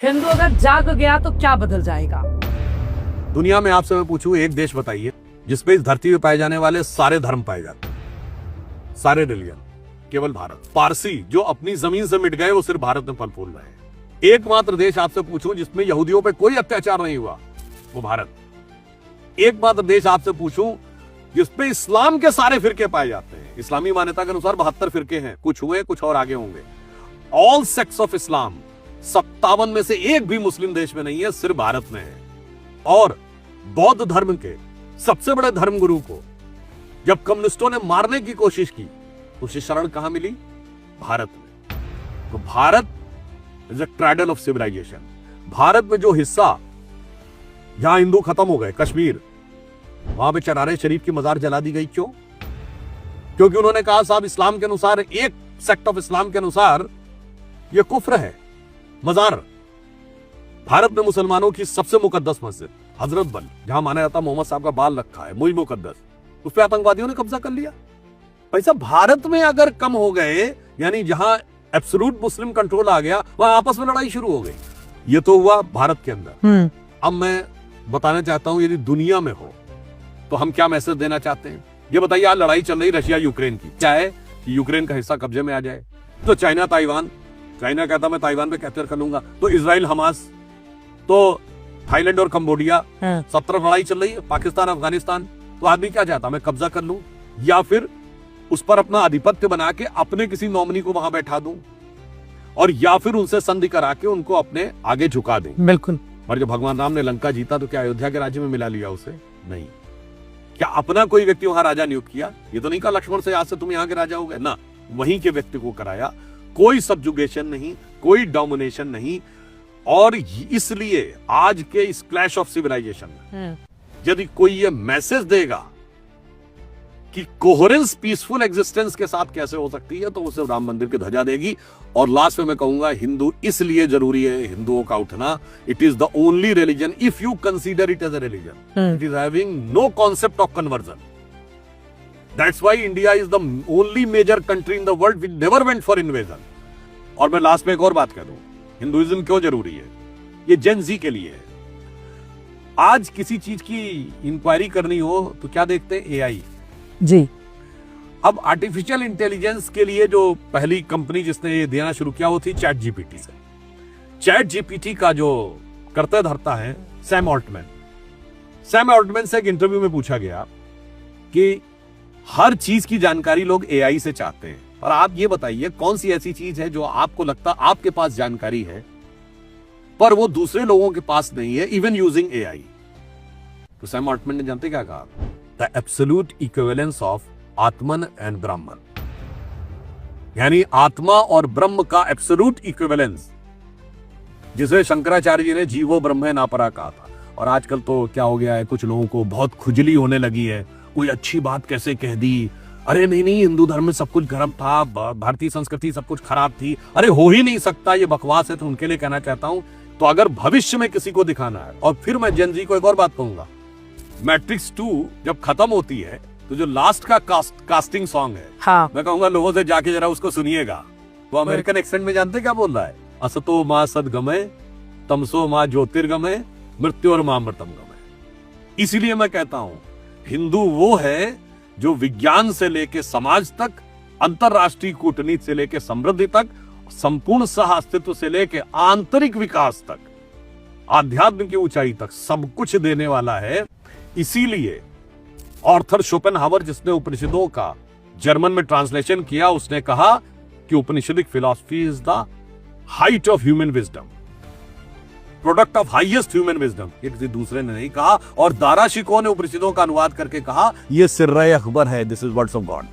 हिंदू अगर जाग गया तो क्या बदल जाएगा? दुनिया में आपसे मैं पूछूं, एक देश बताइए जिसपे इस धरती पे पाए जाने वाले सारे धर्म पाए जाते हैं, सारे रिलीजन। केवल भारत। पारसी जो अपनी जमीन से मिट गए वो सिर्फ भारत में फल फूल रहे हैं। एकमात्र देश आपसे पूछूं जिसमें यहूदियों पे कोई अत्याचार नहीं हुआ, वो भारत। एकमात्र देश आपसे पूछूं जिसपे इस्लाम के सारे फिरके पाए जाते हैं। इस्लामी मान्यता के अनुसार 72 फिरके हैं, कुछ हुए कुछ और आगे होंगे। ऑल सेक्ट्स ऑफ इस्लाम 57 में से एक भी मुस्लिम देश में नहीं है, सिर्फ भारत में है। और बौद्ध धर्म के सबसे बड़े धर्मगुरु को जब कम्युनिस्टों ने मारने की कोशिश की, उसे शरण कहां मिली? भारत में। तो Bharat is a cradle of civilisation. Bharat में जो हिस्सा जहां हिंदू खत्म हो गए, कश्मीर, वहां पे चरारे शरीफ की मजार जला दी गई। क्यों? क्योंकि उन्होंने कहा साहब इस्लाम के अनुसार, एक सेक्ट ऑफ इस्लाम के अनुसार यह कुफ्र है मजार। भारत में मुसलमानों की सबसे मुकद्दस मस्जिद हजरत बल, जहां माना जाता मोहम्मद साहब का बाल रखा है, मुई मुकद्दस, उस पर आतंकवादियों ने कब्जा कर लिया। पैसा भारत में अगर कम हो गए, यानी जहां एब्सोल्यूट मुस्लिम कंट्रोल आ गया, वहां आपस में लड़ाई शुरू हो गई। ये तो हुआ भारत के अंदर। अब मैं बताना चाहता हूं, यदि दुनिया में हो तो हम क्या मैसेज देना चाहते हैं? ये बताइए, आज लड़ाई चल रही रशिया यूक्रेन की, क्या है कि यूक्रेन का हिस्सा कब्जे में आ जाए? तो चाइना ताइवान, चाइना कहता मैं ताइवान पे कैप्चर कर लूंगा, तो इजराइल हमास, तो थाईलैंड और कंबोडिया, सब तरफ लड़ाई चल रही है, पाकिस्तान अफगानिस्तान। तो आदमी क्या चाहता, मैं कब्जा कर लूं या फिर उस पर अपना आधिपत्य बना के अपने किसी नॉमिनी को वहां बैठा दूं, और या फिर उनसे संधि करा के उनको अपने आगे झुका दें। बिल्कुल। और जब भगवान राम ने लंका जीता तो क्या अयोध्या के राज्य में मिला लिया उसे? नहीं। क्या अपना कोई व्यक्ति वहां राजा नियुक्त किया? ये तो नहीं कहा लक्ष्मण से आज से तुम यहाँ के राजा हो गए ना, वहीं के व्यक्ति को कराया। कोई सब्जुगेशन नहीं, कोई डोमिनेशन नहीं। और इसलिए आज के इस क्लैश ऑफ सिविलाइजेशन में यदि कोई ये मैसेज देगा कि कोहेरेंस पीसफुल एग्जिस्टेंस के साथ कैसे हो सकती है, तो उसे राम मंदिर की ध्वजा देगी। और लास्ट में मैं कहूंगा, हिंदू इसलिए जरूरी है, हिंदुओं का उठना। It is the only religion, if you consider it as a religion, it is having no concept of conversion. That's why India is the only major country in the world which never went for invasion. और मैं last में एक और बात कह दूं, Hinduism क्यों जरूरी है? ये जेन जी के लिए है। आज किसी चीज की इंक्वायरी करनी हो तो क्या देखते हैं? एआई जी। अब आर्टिफिशियल इंटेलिजेंस के लिए जो पहली कंपनी जिसने ये देना शुरू किया वो थी चैट जीपीटी से। चैट जीपीटी का जो करता धरता है सैम ऑल्टमैन। सैम ऑल्टमैन से एक इंटरव्यू में पूछा गया कि हर चीज की जानकारी लोग एआई से चाहते हैं, और आप ये बताइए कौन सी ऐसी चीज है जो आपको लगता आपके पास जानकारी है पर वो दूसरे लोगों के पास नहीं है, इवन यूजिंग एआई। तो सैम ऑल्टमैन ने जानते क्या कहा? The absolute equivalence of Atman and ब्रह्मन, यानी आत्मा और ब्रह्म का एब्सोल्यूट इक्विवेलेंस, जिसे शंकराचार्य जी ने जीवो ब्रह्म नापरा कहा था। और आजकल तो क्या हो गया है, कुछ लोगों को बहुत खुजली होने लगी है, कोई अच्छी बात कैसे कह दी, अरे नहीं नहीं हिंदू धर्म में सब कुछ गलत था, भारतीय संस्कृति सब कुछ खराब थी, अरे हो ही नहीं सकता, ये बकवास है। तो उनके लिए कहना चाहता हूं, तो अगर भविष्य में किसी को दिखाना है, और फिर मैं जेन जी को एक और बात कहूंगा, मैट्रिक्स 2 जब खत्म होती है तो जो लास्ट का कास्टिंग सॉन्ग है, हाँ। मैं कहूंगा लोगों से जाके जरा उसको सुनिएगा। वो अमेरिकन एक्सेंट में जानते क्या बोल रहा है? असतो मां सद्गमय, तमसो मां ज्योतिर्गमय, मृत्यु और मां अमृतम गमय। इसीलिए मैं कहता हूं, हिंदू वो है जो विज्ञान से लेके समाज तक, अंतरराष्ट्रीय कूटनीति से लेके समृद्धि तक, संपूर्ण सह अस्तित्व से लेके आंतरिक विकास तक, आध्यात्म की ऊंचाई तक सब कुछ देने वाला है। इसीलिए आर्थर शोपेनहावर, जिसने उपनिषदों का जर्मन में ट्रांसलेशन किया, उसने कहा कि Upanishadic philosophy is the height of human wisdom, product of highest human wisdom. ये किसी दूसरे ने नहीं कहा। और दारा शिकोह ने उपनिषदों का अनुवाद करके कहा, यह सिर्रे अकबर है, this is words of God.